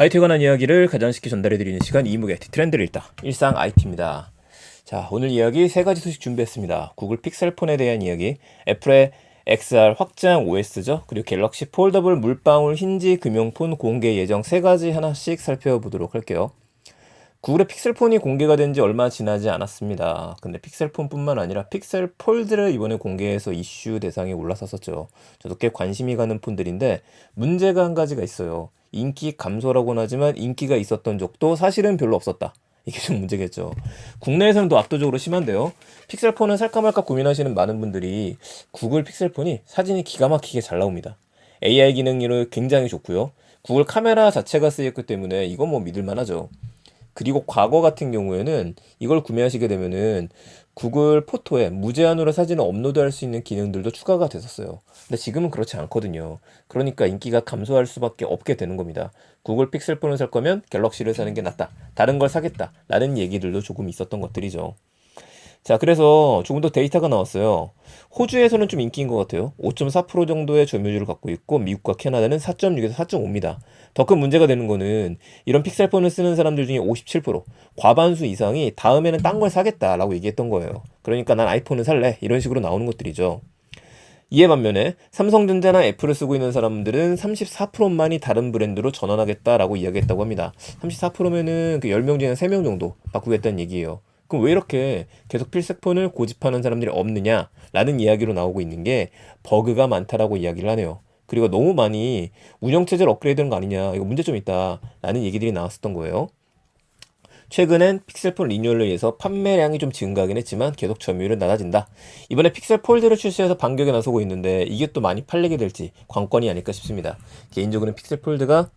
IT에 관한 이야기를 가장 쉽게 전달해드리는 시간 이무게 트렌드를 읽다 일상 IT입니다. 자, 오늘 이야기 세 가지 소식 준비했습니다. 구글 픽셀폰에 대한 이야기, 애플의 XR 확장 OS죠. 그리고 갤럭시 폴더블 물방울 힌지 금용폰 공개 예정 세 가지 하나씩 살펴보도록 할게요. 구글의 픽셀폰이 공개가 된 지 얼마 지나지 않았습니다. 근데 픽셀폰뿐만 아니라 픽셀 폴드를 이번에 공개해서 이슈 대상에 올라섰었죠. 저도 꽤 관심이 가는 폰들인데 문제가 한 가지가 있어요. 인기 감소라고는 하지만 인기가 있었던 적도 사실은 별로 없었다. 이게 좀 문제겠죠. 국내에서는 더 압도적으로 심한데요. 픽셀폰은 살까 말까 고민하시는 많은 분들이 구글 픽셀폰이 사진이 기가 막히게 잘 나옵니다. AI 기능으로 굉장히 좋고요. 구글 카메라 자체가 쓰였기 때문에 이건 뭐 믿을만 하죠. 그리고 과거 같은 경우에는 이걸 구매하시게 되면은 구글 포토에 무제한으로 사진을 업로드할 수 있는 기능들도 추가가 됐었어요. 근데 지금은 그렇지 않거든요. 그러니까 인기가 감소할 수밖에 없게 되는 겁니다. 구글 픽셀폰을 살 거면 갤럭시를 사는 게 낫다. 다른 걸 사겠다. 라는 얘기들도 조금 있었던 것들이죠. 자, 그래서 조금 더 데이터가 나왔어요. 호주에서는 좀 인기인 것 같아요. 5.4% 정도의 점유율을 갖고 있고 미국과 캐나다는 4.6에서 4.5입니다. 더 큰 문제가 되는 거는 이런 픽셀폰을 쓰는 사람들 중에 57%, 과반수 이상이 다음에는 딴 걸 사겠다라고 얘기했던 거예요. 그러니까 난 아이폰을 살래. 이런 식으로 나오는 것들이죠. 이에 반면에 삼성전자나 애플을 쓰고 있는 사람들은 34%만이 다른 브랜드로 전환하겠다라고 이야기했다고 합니다. 34%면은 그 10명 중에 3명 정도 바꾸겠다는 얘기예요. 그럼 왜 이렇게 계속 필수폰을 고집하는 사람들이 없느냐라는 이야기로 나오고 있는 게 버그가 많다라고 이야기를 하네요. 그리고 너무 많이 운영체제를 업그레이드하는 거 아니냐, 이거 문제점 있다라는 얘기들이 나왔었던 거예요. 최근엔 픽셀폰 리뉴얼을 위해서 판매량이 좀 증가하긴 했지만 계속 점유율은 낮아진다. 이번에 픽셀 폴드를 출시해서 반격에 나서고 있는데 이게 또 많이 팔리게 될지 관건이 아닐까 싶습니다. 개인적으로는 픽셀 폴드가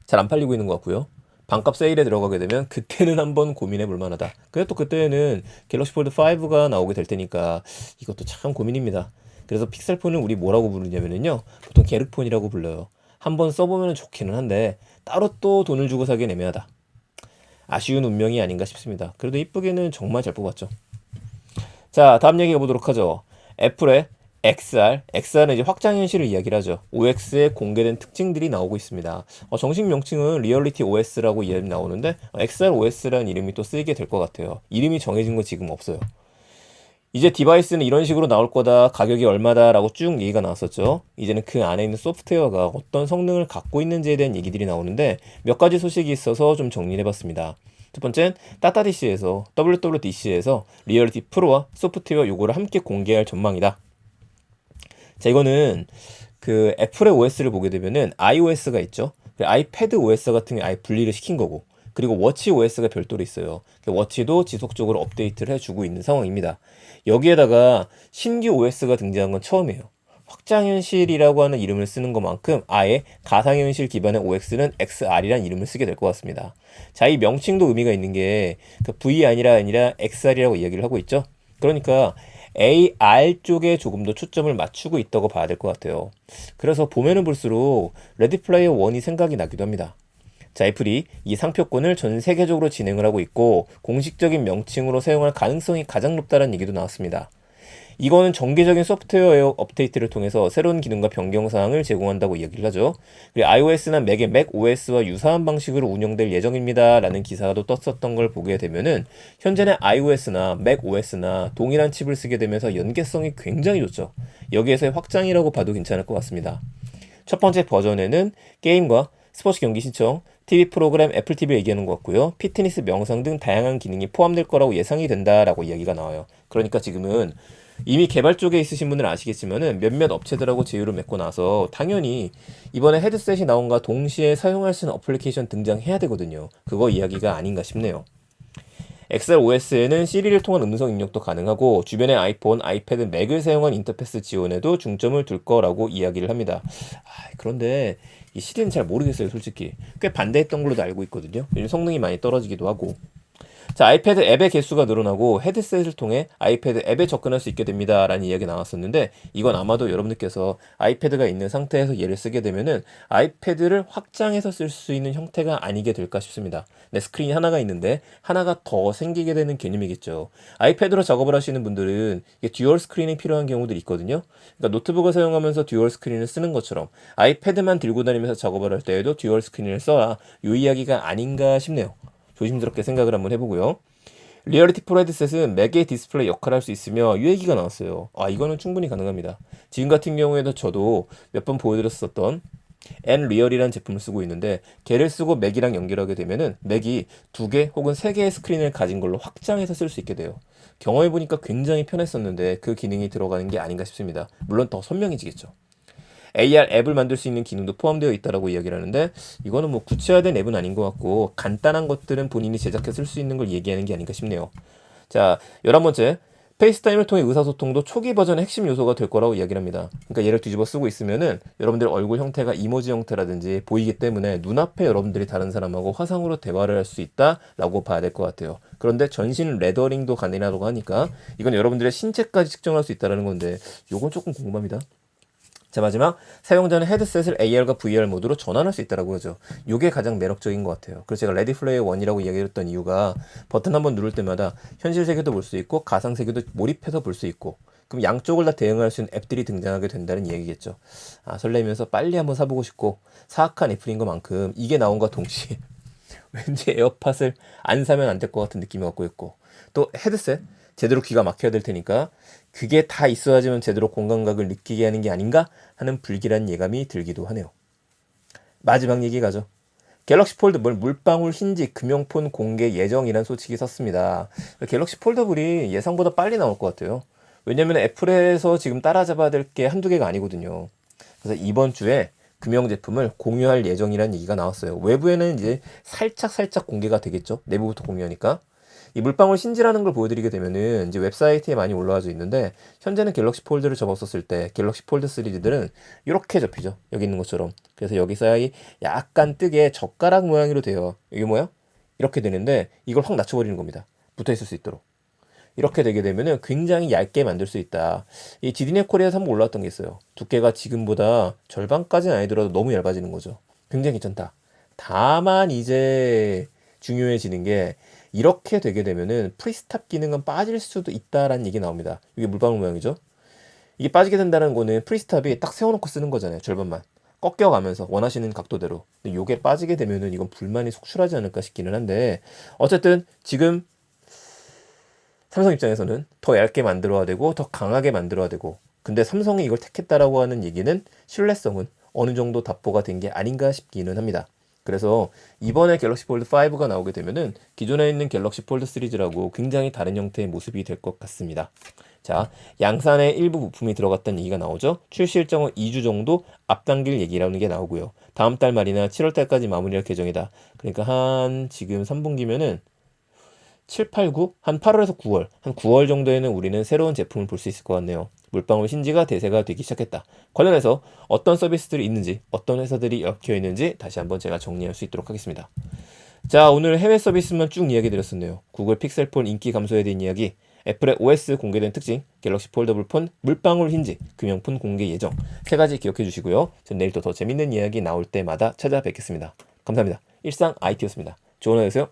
잘 안 팔리고 있는 것 같고요. 반값 세일에 들어가게 되면 그때는 한번 고민해 볼 만하다. 근데 또 그때는 갤럭시 폴드 5가 나오게 될 테니까 이것도 참 고민입니다. 그래서 픽셀폰을 우리 뭐라고 부르냐면요, 보통 게르폰이라고 불러요. 한번 써보면 좋기는 한데 따로 또 돈을 주고 사기엔 애매하다. 아쉬운 운명이 아닌가 싶습니다. 그래도 이쁘게는 정말 잘 뽑았죠. 자, 다음 얘기 해보도록 하죠. 애플의 XR은 이제 확장현실을 이야기를 하죠. OX에 공개된 특징들이 나오고 있습니다. 정식 명칭은 리얼리티 OS라고 이름이 나오는데 XR OS라는 이름이 또 쓰이게 될 것 같아요. 이름이 정해진 거 지금 없어요. 이제 디바이스는 이런 식으로 나올 거다, 가격이 얼마다라고 쭉 얘기가 나왔었죠. 이제는 그 안에 있는 소프트웨어가 어떤 성능을 갖고 있는지에 대한 얘기들이 나오는데 몇 가지 소식이 있어서 좀 정리를 해봤습니다. 첫 번째는 따따DC에서 WWDC에서 리얼리티 프로와 소프트웨어 요거를 함께 공개할 전망이다. 자, 이거는 그 애플의 OS를 보게 되면은 iOS가 있죠. 아이패드 OS 같은 게 아예 분리를 시킨 거고, 그리고 워치 OS가 별도로 있어요. 워치도 지속적으로 업데이트를 해주고 있는 상황입니다. 여기에다가 신규 OS가 등장한 건 처음이에요. 확장현실이라고 하는 이름을 쓰는 것만큼 아예 가상현실 기반의 OX는 XR이라는 이름을 쓰게 될 것 같습니다. 자, 이 명칭도 의미가 있는 게 그 VR 아니라 XR이라고 이야기를 하고 있죠. 그러니까 AR 쪽에 조금 더 초점을 맞추고 있다고 봐야 될 것 같아요. 그래서 보면은 볼수록 레디 플레이어 1이 생각이 나기도 합니다. 자, 애플이 이 상표권을 전 세계적으로 진행을 하고 있고 공식적인 명칭으로 사용할 가능성이 가장 높다는 얘기도 나왔습니다. 이거는 정기적인 소프트웨어 업데이트를 통해서 새로운 기능과 변경 사항을 제공한다고 이야기를 하죠. 그리고 iOS나 맥의 맥OS와 유사한 방식으로 운영될 예정입니다 라는 기사도 떴었던 걸 보게 되면은 현재는 iOS나 맥OS나 동일한 칩을 쓰게 되면서 연계성이 굉장히 좋죠. 여기에서의 확장이라고 봐도 괜찮을 것 같습니다. 첫 번째 버전에는 게임과 스포츠 경기 신청, TV 프로그램, 애플 TV 얘기하는 것 같고요. 피트니스, 명상 등 다양한 기능이 포함될 거라고 예상이 된다라고 이야기가 나와요. 그러니까 지금은 이미 개발 쪽에 있으신 분들은 아시겠지만은 몇몇 업체들하고 제휴를 맺고 나서 당연히 이번에 헤드셋이 나온과 동시에 사용할 수 있는 어플리케이션 등장해야 되거든요. 그거 이야기가 아닌가 싶네요. XROS에는 시리를 통한 음성 입력도 가능하고 주변의 아이폰, 아이패드, 맥을 사용한 인터페이스 지원에도 중점을 둘 거라고 이야기를 합니다. 그런데 이 시리는 잘 모르겠어요, 솔직히. 꽤 반대했던 걸로도 알고 있거든요. 요즘 성능이 많이 떨어지기도 하고. 자, 아이패드 앱의 개수가 늘어나고 헤드셋을 통해 아이패드 앱에 접근할 수 있게 됩니다. 라는 이야기 나왔었는데 이건 아마도 여러분들께서 아이패드가 있는 상태에서 얘를 쓰게 되면은 아이패드를 확장해서 쓸 수 있는 형태가 아니게 될까 싶습니다. 네, 스크린이 하나가 있는데 하나가 더 생기게 되는 개념이겠죠. 아이패드로 작업을 하시는 분들은 이게 듀얼 스크린이 필요한 경우들이 있거든요. 그러니까 노트북을 사용하면서 듀얼 스크린을 쓰는 것처럼 아이패드만 들고 다니면서 작업을 할 때에도 듀얼 스크린을 써야 이 이야기가 아닌가 싶네요. 조심스럽게 생각을 한번 해보고요. 리얼리티 프로 헤드셋은 맥의 디스플레이 역할을 할 수 있으며 이 얘기가 나왔어요. 아, 이거는 충분히 가능합니다. 지금 같은 경우에도 저도 몇 번 보여드렸었던 엔리얼이라는 제품을 쓰고 있는데 걔를 쓰고 맥이랑 연결하게 되면은 맥이 2개 혹은 3개의 스크린을 가진 걸로 확장해서 쓸 수 있게 돼요. 경험해보니까 굉장히 편했었는데 그 기능이 들어가는 게 아닌가 싶습니다. 물론 더 선명해지겠죠. AR 앱을 만들 수 있는 기능도 포함되어 있다라고 이야기를 하는데 이거는 뭐 구체화된 앱은 아닌 것 같고 간단한 것들은 본인이 제작해 쓸 수 있는 걸 얘기하는 게 아닌가 싶네요. 자, 11번째. 페이스타임을 통해 의사소통도 초기 버전의 핵심 요소가 될 거라고 이야기를 합니다. 그러니까 얘를 뒤집어 쓰고 있으면은 여러분들 얼굴 형태가 이모지 형태라든지 보이기 때문에 눈앞에 여러분들이 다른 사람하고 화상으로 대화를 할 수 있다라고 봐야 될 것 같아요. 그런데 전신 레더링도 가능하다고 하니까 이건 여러분들의 신체까지 측정할 수 있다는 건데 요건 조금 궁금합니다. 자, 마지막 사용자는 헤드셋을 AR과 VR 모드로 전환할 수 있다고 하죠. 이게 가장 매력적인 것 같아요. 그래서 제가 레디 플레이어 1이라고 이야기했던 이유가 버튼 한번 누를 때마다 현실 세계도 볼 수 있고 가상 세계도 몰입해서 볼 수 있고 그럼 양쪽을 다 대응할 수 있는 앱들이 등장하게 된다는 얘기겠죠. 아, 설레면서 빨리 한번 사보고 싶고 사악한 애플인 것만큼 이게 나온과 동시에 왠지 에어팟을 안 사면 안 될 것 같은 느낌이 갖고 있고 또 헤드셋 제대로 귀가 막혀야 될 테니까 그게 다 있어야지만 제대로 공간각을 느끼게 하는 게 아닌가 하는 불길한 예감이 들기도 하네요. 마지막 얘기 가죠. 갤럭시 폴더블 물방울 힌지 금형폰 공개 예정이란 소식이 섰습니다. 갤럭시 폴더블이 예상보다 빨리 나올 것 같아요. 왜냐면 애플에서 지금 따라잡아야 될 게 한두 개가 아니거든요. 그래서 이번 주에 금형 제품을 공유할 예정이라는 얘기가 나왔어요. 외부에는 이제 살짝 공개가 되겠죠. 내부부터 공유하니까. 이 물방울 힌지라는 걸 보여드리게 되면은 이제 웹사이트에 많이 올라와져 있는데 현재는 갤럭시 폴드를 접었었을 때 갤럭시 폴드 시리즈들은 이렇게 접히죠. 여기 있는 것처럼. 그래서 여기서 약간 뜨게 젓가락 모양으로 돼요. 이게 뭐야? 이렇게 되는데 이걸 확 낮춰버리는 겁니다. 붙어 있을 수 있도록. 이렇게 되게 되면은 굉장히 얇게 만들 수 있다. 이 디디넷 코리아에서 한번 올라왔던 게 있어요. 두께가 지금보다 절반까지는 아니더라도 너무 얇아지는 거죠. 굉장히 괜찮다. 다만 이제 중요해지는 게 이렇게 되게 되면은 프리스탑 기능은 빠질 수도 있다라는 얘기 나옵니다. 이게 물방울 모양이죠. 이게 빠지게 된다는 거는 프리스탑이 딱 세워놓고 쓰는 거잖아요. 절반만. 꺾여가면서 원하시는 각도대로. 근데 이게 빠지게 되면은 이건 불만이 속출하지 않을까 싶기는 한데 어쨌든 지금 삼성 입장에서는 더 얇게 만들어야 되고 더 강하게 만들어야 되고 근데 삼성이 이걸 택했다라고 하는 얘기는 신뢰성은 어느 정도 답보가 된 게 아닌가 싶기는 합니다. 그래서 이번에 갤럭시 폴드 5가 나오게 되면은 기존에 있는 갤럭시 폴드 시리즈라고 굉장히 다른 형태의 모습이 될 것 같습니다. 자, 양산에 일부 부품이 들어갔다는 얘기가 나오죠. 출시 일정은 2주 정도 앞당길 얘기라는 게 나오고요. 다음 달 말이나 7월 달까지 마무리할 예정이다. 그러니까 한 지금 3분기면은 7, 8, 9? 한 8월에서 9월. 한 9월 정도에는 우리는 새로운 제품을 볼 수 있을 것 같네요. 물방울 힌지가 대세가 되기 시작했다. 관련해서 어떤 서비스들이 있는지, 어떤 회사들이 엮여 있는지 다시 한번 제가 정리할 수 있도록 하겠습니다. 자, 오늘 해외 서비스만 쭉 이야기 드렸었네요. 구글 픽셀폰 인기 감소에 대한 이야기, 애플의 OS 공개된 특징, 갤럭시 폴더블 폰, 물방울 힌지, 금형폰 공개 예정. 세 가지 기억해 주시고요. 전 내일 또 더 재밌는 이야기 나올 때마다 찾아뵙겠습니다. 감사합니다. 일상 IT였습니다. 좋은 하루 되세요.